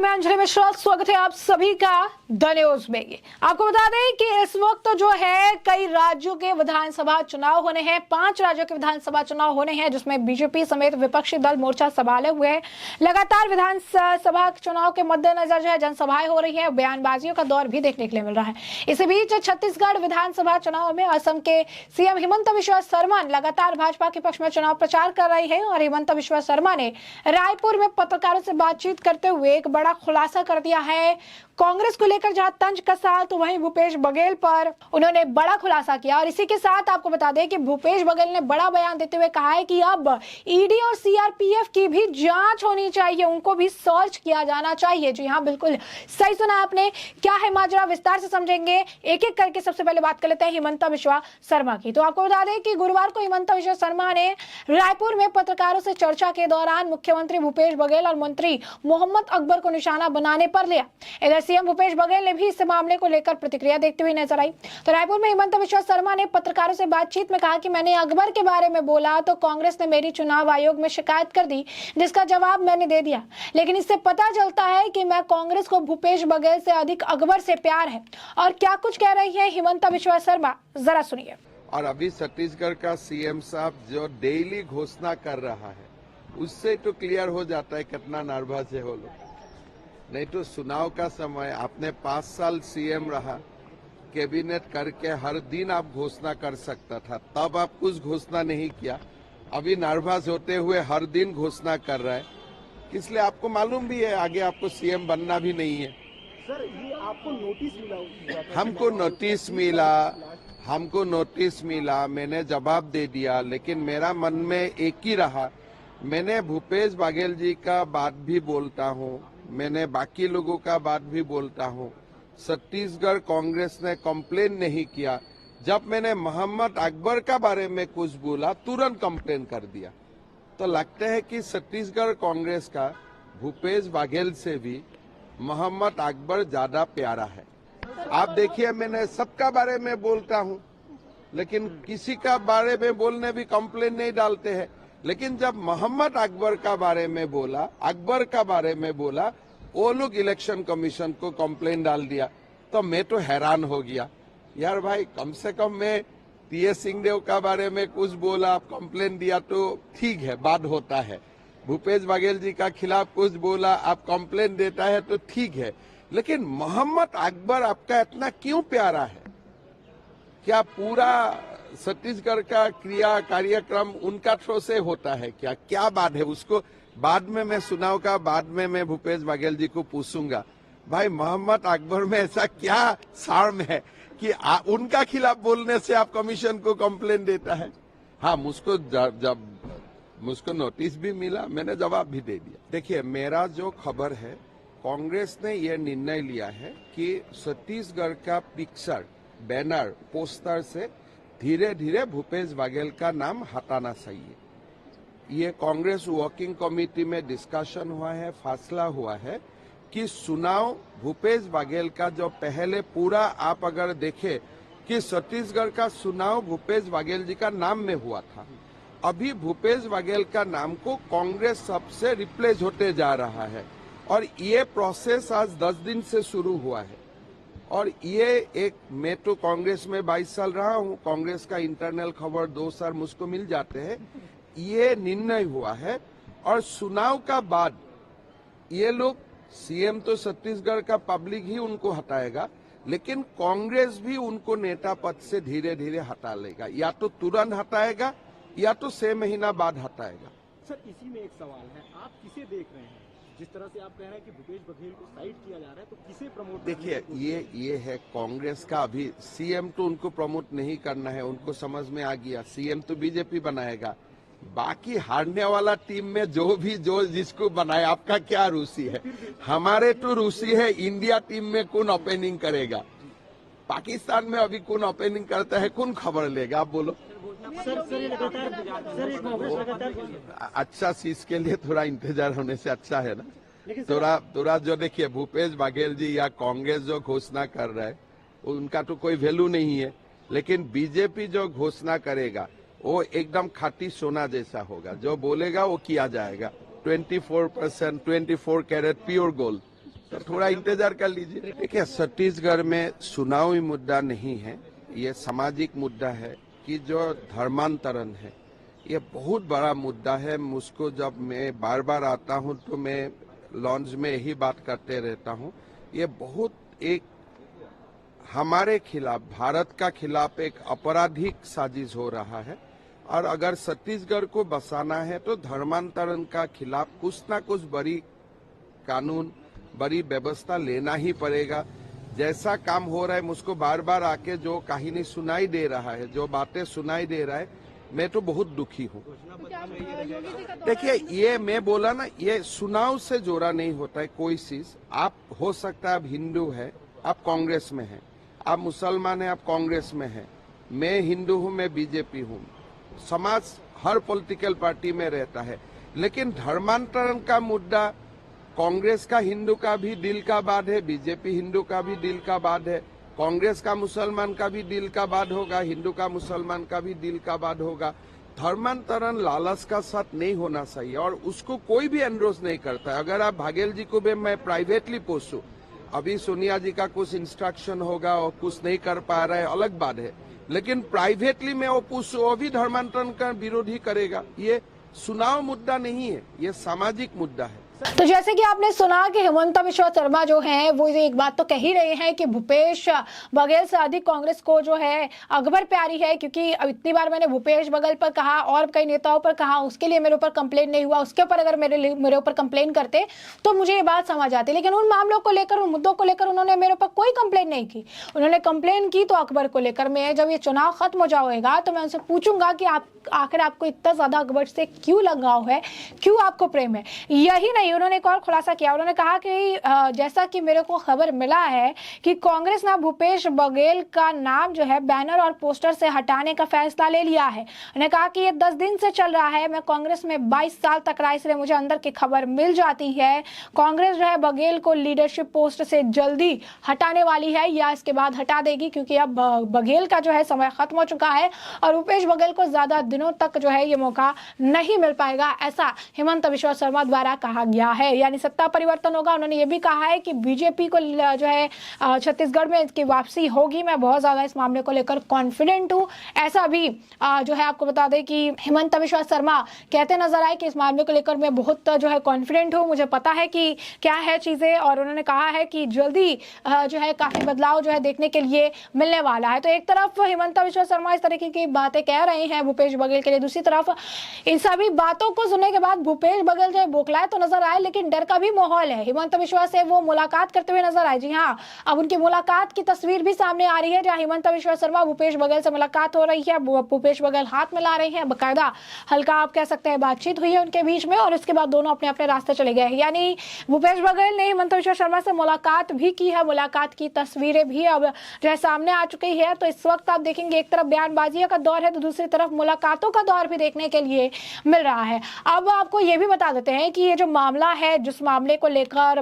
मैं अंजलि मिश्रा, स्वागत है आप सभी का द न्यूज में। आपको बता दें कि इस वक्त जो है कई राज्यों के विधानसभा चुनाव होने हैं। 5 राज्यों के विधानसभा चुनाव होने हैं, जिसमें बीजेपी समेत विपक्षी दल मोर्चा संभाले हुए हैं। लगातार विधानसभा चुनाव के मद्देनजर जो है जनसभाएं हो रही है, बयानबाजियों का दौर भी देखने के लिए मिल रहा है। इसी बीच छत्तीसगढ़ विधानसभा चुनाव में असम के सीएम हिमंत बिस्वा शर्मा लगातार भाजपा के पक्ष में चुनाव प्रचार कर रही है और हिमंत बिस्वा शर्मा ने रायपुर में पत्रकारों से बातचीत करते हुए एक बड़ा खुलासा कर दिया है। कांग्रेस को लेकर जहां तंज कसा, तो वहीं भूपेश बघेल पर उन्होंने बड़ा खुलासा किया। और इसी के साथ आपको बता दें कि भूपेश बघेल ने बड़ा बयान देते हुए कहा है कि अब ईडी और सीआरपीएफ की भी जांच होनी चाहिए, उनको भी सर्च किया जाना चाहिए। जी हाँ, बिल्कुल सही सुना आपने। क्या है माजरा, विस्तार से समझेंगे। एक एक करके सबसे पहले बात कर लेते हैं हिमंत बिस्वा शर्मा की। तो आपको बता दें कि गुरुवार को हिमंत बिस्वा शर्मा ने रायपुर में पत्रकारों से चर्चा के दौरान मुख्यमंत्री भूपेश बघेल और मंत्री मोहम्मद अकबर को निशाना बनाने पर लिया। इधर सीएम भूपेश बघेल ने भी इस मामले को लेकर प्रतिक्रिया देखते हुए नजर आई। तो रायपुर में हिमंत बिस्वा शर्मा ने पत्रकारों से बातचीत में कहा कि मैंने अकबर के बारे में बोला तो कांग्रेस ने मेरी चुनाव आयोग में शिकायत कर दी, जिसका जवाब मैंने दे दिया। लेकिन इससे पता चलता है कि मैं कांग्रेस को भूपेश बघेल से अधिक अकबर से प्यार है। और क्या कुछ कह रही है हिमंत बिस्वा शर्मा, जरा सुनिए। और अभी छत्तीसगढ़ का सीएम साहब जो डेली घोषणा कर रहा है, उससे तो क्लियर हो जाता है कितना नर्वस है वो लोग। नहीं तो चुनाव का समय, आपने 5 साल सीएम रहा, कैबिनेट करके हर दिन आप घोषणा कर सकता था, तब आप कुछ घोषणा नहीं किया। अभी नर्वस होते हुए हर दिन घोषणा कर रहा है, इसलिए आपको मालूम भी है आगे आपको सीएम बनना भी नहीं है। सर, ये आपको नोटिस मिला? हमको नोटिस मिला, मैंने जवाब दे दिया, लेकिन मेरा मन में एक ही रहा। मैंने भूपेश बघेल जी का बात भी बोलता हूँ, मैंने बाकी लोगों का बात भी बोलता हूँ। छत्तीसगढ़ कांग्रेस ने कंप्लेन नहीं किया। जब मैंने मोहम्मद अकबर का बारे में कुछ बोला, तुरंत कंप्लेन कर दिया। तो लगता है कि छत्तीसगढ़ कांग्रेस का भूपेश बघेल से भी मोहम्मद अकबर ज्यादा प्यारा है। आप देखिए, मैंने सबका बारे में बोलता हूँ, लेकिन किसी का बारे में बोलने भी कंप्लेन नहीं डालते हैं। लेकिन जब मोहम्मद अकबर का बारे में बोला, वो लोग इलेक्शन कमीशन को कंप्लेन डाल दिया। तो मैं तो हैरान हो गया, यार भाई, कम से कम मैं टीएस सिंहदेव का बारे में कुछ बोला, आप कंप्लेन दिया तो ठीक है, बात होता है। भूपेश बघेल जी का खिलाफ कुछ बोला, आप कंप्लेन देता है तो ठीक है। लेकिन मोहम्मद अकबर आपका इतना क्यों प्यारा है? क्या पूरा छत्तीसगढ़ का कार्यक्रम उनका थ्रो से होता है क्या? क्या बात है? उसको बाद में मैं चुनाव का बाद में मैं भूपेश बघेल जी को पूछूंगा, भाई मुहम्मद अकबर में ऐसा क्या शार्म है कि उनका खिलाफ बोलने से आप कमीशन को कंप्लेन देता है? हाँ, मुझको जब मुझको नोटिस भी मिला, मैंने जवाब भी दे दिया। देखिए, मेरा जो खबर है, कांग्रेस ने यह निर्णय लिया है कि छत्तीसगढ़ का पिक्चर, बैनर, पोस्टर से धीरे धीरे भूपेश बघेल का नाम हटाना चाहिए। ये कांग्रेस वर्किंग कमेटी में डिस्कशन हुआ है, फैसला हुआ है कि चुनाव भूपेश बघेल का जो पहले पूरा आप अगर देखें कि छत्तीसगढ़ का चुनाव भूपेश बघेल जी का नाम में हुआ था। अभी भूपेश बघेल का नाम को कांग्रेस सबसे रिप्लेस होते जा रहा है और ये प्रोसेस आज 10 दिन से शुरू हुआ है। और ये मैं तो कांग्रेस में 22 साल रहा हूँ, कांग्रेस का इंटरनल खबर 2 साल मुझको मिल जाते हैं। ये निर्णय हुआ है और चुनाव का बाद ये लोग, सीएम तो छत्तीसगढ़ का पब्लिक ही उनको हटाएगा, लेकिन कांग्रेस भी उनको नेता पद से धीरे धीरे हटा लेगा। या तो तुरंत हटाएगा या तो 6 महीना बाद हटाएगा। सर, इसी में एक सवाल है, आप किसे देख रहे हैं? जिस तरह से आप कह रहे हैं कि भूपेश बघेल को साइड किया जा रहा है, तो किसे प्रमोट? देखिए, ये है कांग्रेस का। अभी सीएम तो उनको प्रमोट नहीं करना है, उनको समझ में आ गया, सीएम तो बीजेपी बनाएगा। बाकी हारने वाला टीम में जो जिसको बनाए, आपका क्या रुचि है? हमारे तो रुचि है इंडिया टीम में कौन ओपनिंग करेगा। पाकिस्तान में अभी कौन ओपनिंग करता है, कौन खबर लेगा? आप बोलो। अच्छा चीज के लिए थोड़ा इंतजार होने से अच्छा है ना। थोड़ा जो देखिए, भूपेश बघेल जी या कांग्रेस जो घोषणा कर रहा है, उनका तो कोई वैल्यू नहीं है। लेकिन बीजेपी जो घोषणा करेगा वो एकदम खाटी सोना जैसा होगा। जो बोलेगा वो किया जाएगा। 24% 24 कैरेट प्योर गोल्ड। तो थोड़ा इंतजार कर लीजिए। देखिए, छत्तीसगढ़ में चुनावी मुद्दा नहीं है, ये सामाजिक मुद्दा है कि जो धर्मांतरण है ये बहुत बड़ा मुद्दा है। मुझको जब मैं बार बार आता हूं तो मैं लॉन्च में यही बात करते रहता हूं। ये बहुत एक हमारे खिलाफ, भारत का खिलाफ एक आपराधिक साजिश हो रहा है और अगर छत्तीसगढ़ को बचाना है तो धर्मांतरण का खिलाफ कुछ ना कुछ बड़ी कानून, बड़ी व्यवस्था लेना ही पड़ेगा। जैसा काम हो रहा है, मुझको बार बार आके जो कहानी सुनाई दे रहा है, जो बातें सुनाई दे रहा है, मैं तो बहुत दुखी हूँ। देखिए, ये मैं बोला ना, ये चुनाव से जोड़ा नहीं होता है कोई चीज। आप हो सकता है आप हिंदू है, आप कांग्रेस में हैं, आप मुसलमान है, आप कांग्रेस में हैं, मैं हिंदू हूँ, मैं बीजेपी हूँ। समाज हर पॉलिटिकल पार्टी में रहता है, लेकिन धर्मांतरण का मुद्दा कांग्रेस का हिंदू का भी दिल का बात है, बीजेपी हिंदू का भी दिल का बात है, कांग्रेस का मुसलमान का भी दिल का बात होगा, हिंदू का मुसलमान का भी दिल का बात होगा। धर्मांतरण लालच का साथ नहीं होना चाहिए और उसको कोई भी एंडोर्स नहीं करता है। अगर आप बघेल जी को भी मैं प्राइवेटली पूछूं, अभी सोनिया जी का कुछ इंस्ट्रक्शन होगा और कुछ नहीं कर पा रहा है, अलग बात है, लेकिन प्राइवेटली में वो पूछो, वो भी धर्मांतरण का विरोधी करेगा। ये चुनाव मुद्दा नहीं है, ये सामाजिक मुद्दा है। तो जैसे कि आपने सुना कि हेमंत बिश्वा शर्मा जो हैं वो एक बात तो कह ही रहे हैं कि भूपेश बघेल से अधिक कांग्रेस को जो है अकबर प्यारी है, क्योंकि अब इतनी बार मैंने भूपेश बघेल पर कहा और कई नेताओं पर कहा, उसके लिए मेरे ऊपर कंप्लेन नहीं हुआ, उसके ऊपर अगर मेरे ऊपर कंप्लेन करते तो मुझे ये बात समझ आती। लेकिन उन मामलों को लेकर, उन मुद्दों को लेकर उन्होंने मेरे ऊपर कोई कंप्लेन नहीं की। उन्होंने कंप्लेन की तो अकबर को लेकर। मैं जब ये चुनाव खत्म हो जाएगा तो मैं उनसे पूछूंगा कि आप आखिर आपको इतना ज्यादा अकबर से क्यों लगाव है, क्यों आपको प्रेम है। यही नहीं, उन्होंने एक और खुलासा किया। उन्होंने कहा कि जैसा कि मेरे को खबर मिला है कि कांग्रेस ने भूपेश बघेल का नाम जो है बैनर और पोस्टर से हटाने का फैसला ले लिया है। उन्होंने कहा कि ये 10 दिन से चल रहा है, मैं कांग्रेस में 22 साल तक रहा, इसलिए मुझे अंदर की खबर मिल जाती है। कांग्रेस जो है बघेल को लीडरशिप पोस्ट से जल्दी हटाने वाली है या इसके बाद हटा देगी, क्योंकि अब बघेल का जो है समय खत्म हो चुका है और भूपेश बघेल को ज्यादा दिनों तक जो है ये मौका नहीं मिल पाएगा, ऐसा हेमंत बिश्वा शर्मा द्वारा कहा गया है। यानी सत्ता परिवर्तन होगा। उन्होंने ये भी कहा है कि बीजेपी को जो है छत्तीसगढ़ में इसकी वापसी होगी। मैं बहुत ज्यादा इस मामले को लेकर कॉन्फिडेंट हूं, ऐसा भी जो है आपको बता दें कि हेमंत बिश्वा शर्मा कहते नजर आए कि इस मामले को लेकर मैं बहुत जो है कॉन्फिडेंट हूं, मुझे पता है कि क्या है चीजें, और उन्होंने कहा है कि जल्दी जो है काफी बदलाव जो है देखने के लिए मिलने वाला है। तो एक तरफ हेमंत बिश्वा शर्मा इस तरीके की बातें कह रहे हैं भूपेश बघेल के लिए, दूसरी तरफ इन सभी बातों को सुनने के बाद भूपेश बघेल जो है बौखलाए तो नजर आए, लेकिन डर का भी माहौल है। हेमंत बिश्वा से वो मुलाकात करते हुए नजर आए। जी हाँ, अब उनकी मुलाकात की तस्वीर भी सामने आ रही है, जहां हेमंत बिश्वा शर्मा भूपेश बघेल से मुलाकात हो रही है, भूपेश बघेल हाथ मिला रहे हैं, बकायदा हल्का आप कह सकते हैं बातचीत हुई है उनके बीच में, और उसके बाद दोनों अपने अपने रास्ते चले गए। यानी भूपेश बघेल ने हेमंत बिश्वा शर्मा से मुलाकात भी की है, मुलाकात की तस्वीरें भी अब जो है सामने आ चुकी है। तो इस वक्त आप देखेंगे एक तरफ बयानबाजी का दौर है तो दूसरी तरफ मुलाकातों का दौर भी देखने के लिए मिल रहा है। अब आपको ये भी बता देते हैं कि ये जो मामला है, जिस मामले को लेकर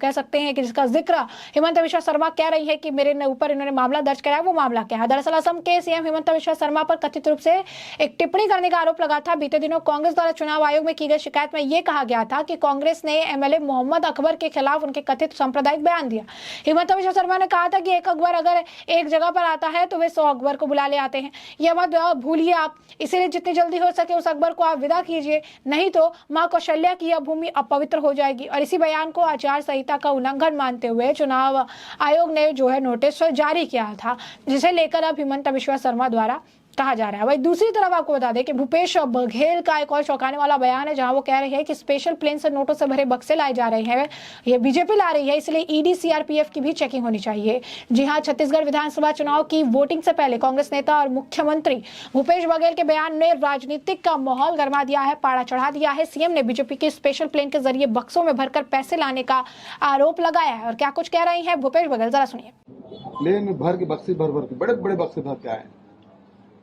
कह सकते हैं कि जिसका जिक्र हेमंत बिश्वा शर्मा कह रही है कि मेरे ऊपर इन्होंने मामला दर्ज कराया, वो मामला क्या है। दरअसल असम के सीएम हेमंत बिश्वा शर्मा पर कथित रूप से एक टिप्पणी करने का आरोप लगा था। बीते दिनों कांग्रेस द्वारा चुनाव आयोग में की गई शिकायत में यह कहा गया था कि कांग्रेस ने एमएलए मोहम्मद अकबर के खिलाफ उनके कथित सांप्रदायिक बयान दिया। हेमंत बिश्वा शर्मा ने कहा था कि एक अकबर अगर एक जगह पर आता है तो वे 100 अकबर को बुला ले आते हैं, यह मत भूलिए आप, इसीलिए जितनी जल्दी हो सके उस अकबर को आप विदा कीजिए, नहीं तो मां कौशल्या की यह भूमि अपवित्र हो जाएगी। और इसी बयान को आचार संहिता का उल्लंघन मानते हुए चुनाव आयोग ने जो है नोटिस जारी किया था, जिसे लेकर अब हेमंत बिश्वा शर्मा द्वारा कहा जा रहा है। वही दूसरी तरफ आपको बता दें कि भूपेश बघेल का एक और चौंकाने वाला बयान है, जहां वो कह रहे हैं कि स्पेशल प्लेन से नोटों से भरे बक्से लाए जा रहे हैं, ये बीजेपी ला रही है, इसलिए ईडी सीआरपीएफ की भी चेकिंग होनी चाहिए। जी हां, छत्तीसगढ़ विधानसभा चुनाव की वोटिंग से पहले कांग्रेस नेता और मुख्यमंत्री भूपेश बघेल के बयान ने राजनीतिक का माहौल गर्मा दिया है, पारा चढ़ा दिया है। सीएम ने बीजेपी के स्पेशल प्लेन के जरिए बक्सों में भरकर पैसे लाने का आरोप लगाया है। और क्या कुछ कह रही है भूपेश बघेल, जरा सुनिए। प्लेन में भर के बक्से भर के बड़े बड़े बक्से भर के आए,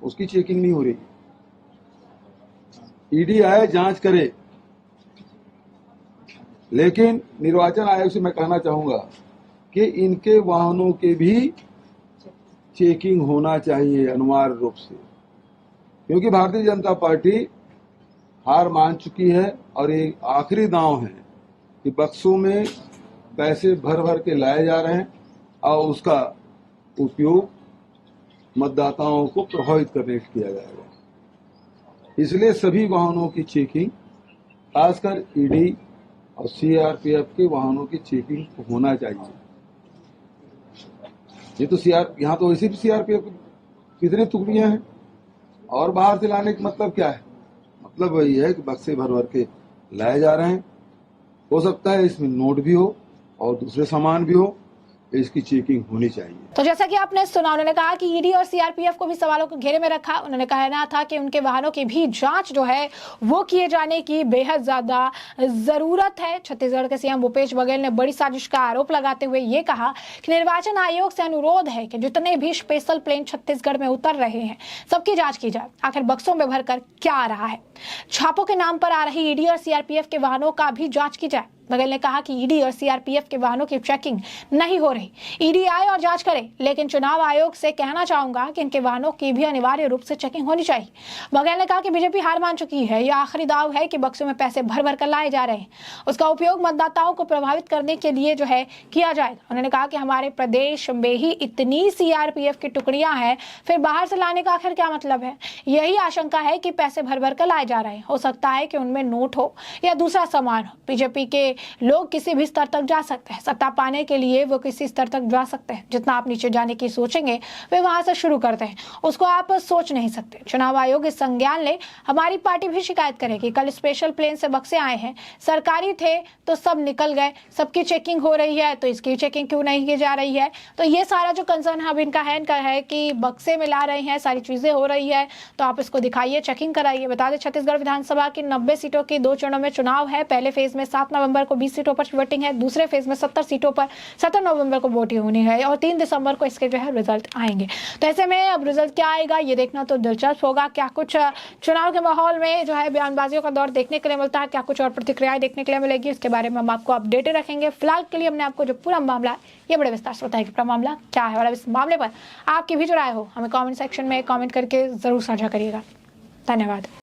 उसकी चेकिंग नहीं हो रही। ईडी आए जांच करे, लेकिन निर्वाचन आयोग से मैं कहना चाहूंगा कि इनके वाहनों के भी चेकिंग होना चाहिए अनिवार्य रूप से, क्योंकि भारतीय जनता पार्टी हार मान चुकी है और एक आखिरी दांव है कि बक्सों में पैसे भर भर के लाए जा रहे हैं और उसका उपयोग मतदाताओं को प्रभावित करने के किया जाएगा। इसलिए सभी वाहनों की चेकिंग, खासकर ईडी और सीआरपीएफ के वाहनों की चेकिंग होना चाहिए। ये तो यहाँ तो वैसे भी सीआरपीएफ कितने टुकड़ियां हैं और बाहर से लाने का मतलब क्या है? मतलब वही है कि बक्से भर भर के लाए जा रहे हैं। हो सकता है इसमें नोट भी हो और दूसरे सामान भी हो, इसकी चेकिंग होनी चाहिए। तो जैसा कि आपने सुना, उन्होंने कहा कि ईडी और सीआरपीएफ को भी सवालों को घेरे में रखा। उन्होंने कहना था कि उनके वाहनों की भी जांच जो है वो किए जाने की बेहद ज्यादा जरूरत है। छत्तीसगढ़ के सीएम भूपेश बघेल ने बड़ी साजिश का आरोप लगाते हुए ये कहा कि निर्वाचन आयोग से अनुरोध है कि जितने भी स्पेशल प्लेन छत्तीसगढ़ में उतर रहे हैं सबकी जांच की जाए, आखिर बक्सों में भरकर क्या आ रहा है। छापों के नाम पर आ रही ईडी और सीआरपीएफ के वाहनों का भी जांच की जाए। बघेल ने कहा कि ईडी और सीआरपीएफ के वाहनों की चेकिंग नहीं हो रही। ईडी आए और जांच करे, लेकिन चुनाव आयोग से कहना चाहूंगा कि इनके वाहनों की भी अनिवार्य रूप से चेकिंग होनी चाहिए। बघेल ने कहा कि बीजेपी हार मान चुकी है। यह आखिरी दाव है कि बक्सों में पैसे भर भर कर लाए जा रहे हैं, उसका उपयोग मतदाताओं को प्रभावित करने के लिए जो है किया जाएगा। उन्होंने कहा कि हमारे प्रदेश में ही इतनी सीआरपीएफ की टुकड़ियां हैं, फिर बाहर से लाने का आखिर क्या मतलब है। यही आशंका है कि पैसे भर भर कर लाए जा रहे हैं। हो सकता है कि उनमें नोट हो या दूसरा सामान हो। बीजेपी के लोग किसी भी स्तर तक जा सकते हैं। सत्ता पाने के लिए वो किसी स्तर तक जा सकते हैं। जितना आप नीचे जाने की सोचेंगे वे वहां से शुरू करते हैं, उसको आप सोच नहीं सकते। चुनाव आयोग इस संज्ञान ले। हमारी पार्टी भी शिकायत करेगी। कल स्पेशल प्लेन से बक्से आए हैं, सरकारी थे तो सब निकल गए, सबकी चेकिंग हो रही है तो इसकी चेकिंग क्यों नहीं की जा रही है। तो ये सारा जो कंसर्न है अब इनका है कि बक्से में ला रहे हैं, सारी चीजें हो रही है, तो आप इसको दिखाइए, चेकिंग कराइए। बता दें छत्तीसगढ़ विधानसभा की 90 सीटों की 2 चरणों में चुनाव है। पहले फेज में 7 नवंबर को 20 सीटों पर वोटिंग है। दूसरे फेज में 70 सीटों पर 17 नवंबर को वोटिंग होनी है और 3 दिसंबर को इसके जो है रिजल्ट आएंगे। तो ऐसे में अब रिजल्ट क्या आएगा ये देखना तो दिलचस्प होगा। क्या कुछ चुनाव के माहौल में जो है बयानबाजियों का दौर देखने के लिए मिलता है, क्या कुछ और प्रतिक्रियाएं देखने के लिए मिलेगी, इसके बारे में हम आपको अपडेटेड रखेंगे। फिलहाल के लिए हमने आपको जो पूरा मामला है ये बड़े विस्तार से बताया कि पूरा मामला क्या है, और अब इस मामले पर आपकी भी जो राय हो हमें कमेंट सेक्शन में कमेंट करके जरूर साझा करिएगा। धन्यवाद।